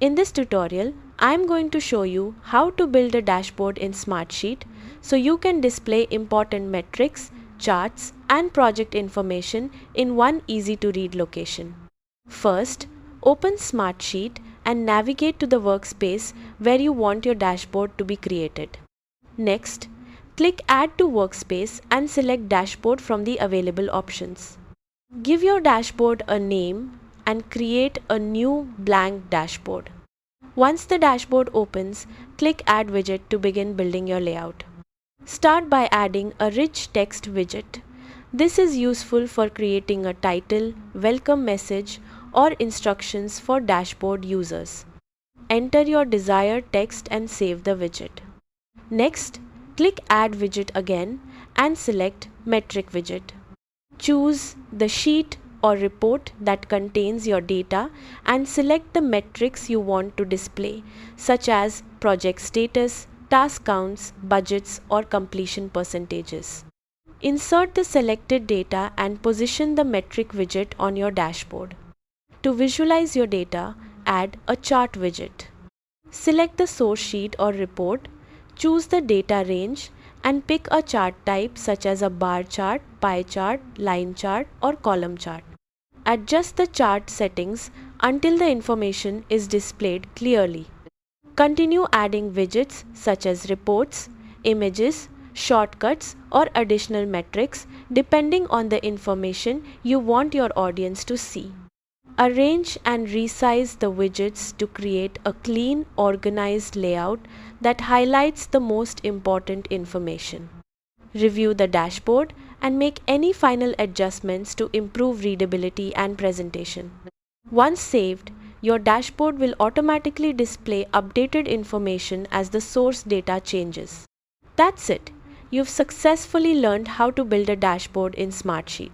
In this tutorial, I am going to show you how to build a dashboard in Smartsheet so you can display important metrics, charts, and project information in one easy-to-read location. First, open Smartsheet and navigate to the workspace where you want your dashboard to be created. Next, click Add to Workspace and select Dashboard from the available options. Give your dashboard a name and create a new blank dashboard. Once the dashboard opens, click Add Widget to begin building your layout. Start by adding a rich text widget. This is useful for creating a title, welcome message, or instructions for dashboard users. Enter your desired text and save the widget. Next, click Add Widget again and select Metric Widget. Choose the sheet or report that contains your data and select the metrics you want to display, such as project status, task counts, budgets, or completion percentages. Insert the selected data and position the metric widget on your dashboard. To visualize your data, add a chart widget. Select the source sheet or report, choose the data range, and pick a chart type such as a bar chart, pie chart, line chart, or column chart. Adjust the chart settings until the information is displayed clearly. Continue adding widgets such as reports, images, shortcuts, or additional metrics depending on the information you want your audience to see. Arrange and resize the widgets to create a clean, organized layout that highlights the most important information. Review the dashboard and make any final adjustments to improve readability and presentation. Once saved, your dashboard will automatically display updated information as the source data changes. That's it. You've successfully learned how to build a dashboard in Smartsheet.